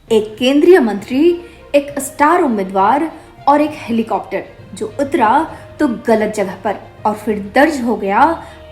एक केंद्रीय मंत्री, एक स्टार उम्मीदवार और एक हेलीकॉप्टर जो उतरा तो गलत जगह पर, और फिर दर्ज हो गया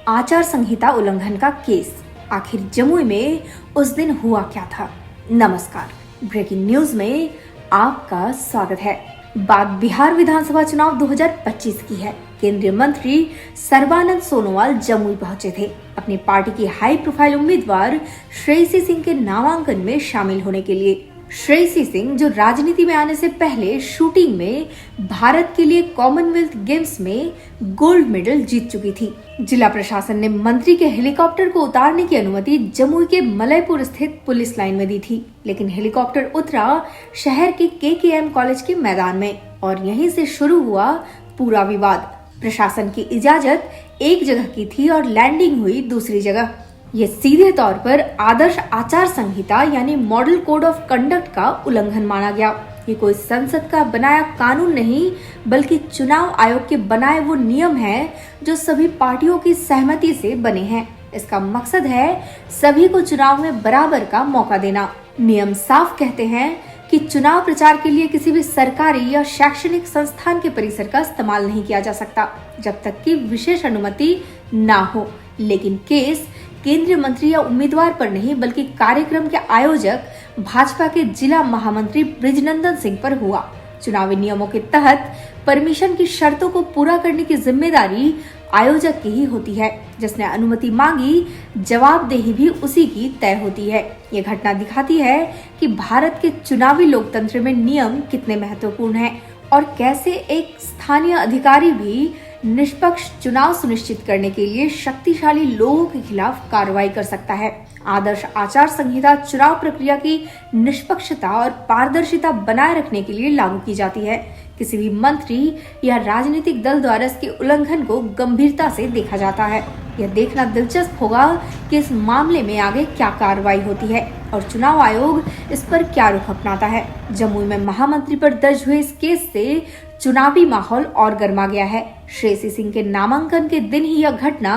आचार संहिता उल्लंघन का केस। आखिर जमुई में उस दिन हुआ क्या था? नमस्कार, ब्रेकिंग न्यूज में आपका स्वागत है। बात बिहार विधानसभा चुनाव 2025 की है। केंद्रीय मंत्री सर्बानंद सोनोवाल जमुई पहुंचे थे अपनी पार्टी की हाई प्रोफाइल उम्मीदवार श्रेयसी सिंह के नामांकन में शामिल होने के लिए। श्रेयसी सिंह जो राजनीति में आने से पहले शूटिंग में भारत के लिए कॉमनवेल्थ गेम्स में गोल्ड मेडल जीत चुकी थी। जिला प्रशासन ने मंत्री के हेलीकॉप्टर को उतारने की अनुमति जमुई के मलयपुर स्थित पुलिस लाइन में दी थी, लेकिन हेलीकॉप्टर उतरा शहर के केकेएम कॉलेज के मैदान में और यहीं से शुरू हुआ पूरा विवाद। प्रशासन की इजाजत एक जगह की थी और लैंडिंग हुई दूसरी जगह। ये सीधे तौर पर आदर्श आचार संहिता यानी मॉडल कोड ऑफ कंडक्ट का उल्लंघन माना गया। ये कोई संसद का बनाया कानून नहीं, बल्कि चुनाव आयोग के बनाए वो नियम हैं जो सभी पार्टियों की सहमति से बने हैं। इसका मकसद है सभी को चुनाव में बराबर का मौका देना। नियम साफ कहते हैं कि चुनाव प्रचार के लिए किसी भी सरकारी या शैक्षणिक संस्थान के परिसर का इस्तेमाल नहीं किया जा सकता जब तक कि विशेष अनुमति ना हो। लेकिन केस केंद्रीय मंत्री या उम्मीदवार पर नहीं, बल्कि कार्यक्रम के आयोजक भाजपा के जिला महामंत्री ब्रिजनंदन सिंह पर हुआ। चुनावी नियमों के तहत परमिशन की शर्तों को पूरा करने की जिम्मेदारी आयोजक की ही होती है। जिसने अनुमति मांगी, जवाबदेही भी उसी की तय होती है। ये घटना दिखाती है कि भारत के चुनावी लोकतंत्र में नियम कितने महत्वपूर्ण हैं और कैसे एक स्थानीय अधिकारी भी निष्पक्ष चुनाव सुनिश्चित करने के लिए शक्तिशाली लोगों के खिलाफ कार्रवाई कर सकता है। आदर्श आचार संहिता चुनाव प्रक्रिया की निष्पक्षता और पारदर्शिता बनाए रखने के लिए लागू की जाती है। किसी भी मंत्री या राजनीतिक दल द्वारा इसके उल्लंघन को गंभीरता से देखा जाता है। यह देखना दिलचस्प होगा कि इस मामले में आगे क्या कार्रवाई होती है और चुनाव आयोग इस पर क्या रुख अपनाता है। जमुई में महामंत्री पर दर्ज हुए इस केस से चुनावी माहौल और गर्मा गया है। श्रेयसी सिंह के नामांकन के दिन ही यह घटना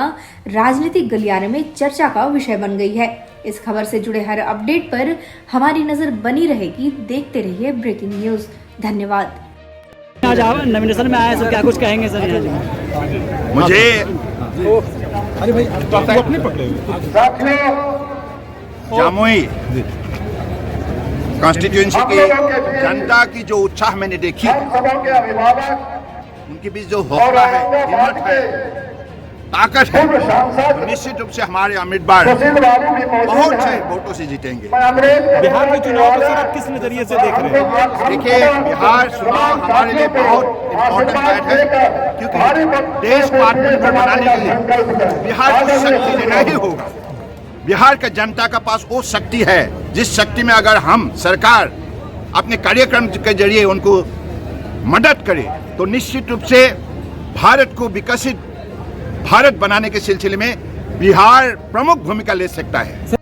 राजनीतिक गलियारे में चर्चा का विषय बन गई है। इस खबर से जुड़े हर अपडेट पर हमारी नजर बनी रहेगी। देखते रहिए ब्रेकिंग न्यूज। धन्यवाद। आज आप नॉमिनेशन में आए, सर क्या कुछ कहेंगे सर? मुझे अरे भाई तो अपने पकड़े जमुई कॉन्स्टिट्यूएंसी की जनता की जो उत्साह मैंने देखी, उनके बीच जो हौसला है, हिम्मत है, ताकत है, तो निश्चित रूप से हमारे उम्मीदवार बहुत से वोटों से जीतेंगे। बिहार के चुनाव को सर आप किस नजरिए से देख रहे हैं? देखिए, बिहार चुनाव हमारे लिए बहुत इम्पोर्टेंट बात है, क्योंकि देश को आत्मनिर्भर बनाने के लिए बिहार को शक्ति देना ही होगा। बिहार का जनता का पास वो शक्ति है जिस शक्ति में अगर हम सरकार अपने कार्यक्रम के जरिए उनको मदद करे तो निश्चित रूप से भारत को विकसित भारत बनाने के सिलसिले में बिहार प्रमुख भूमिका ले सकता है।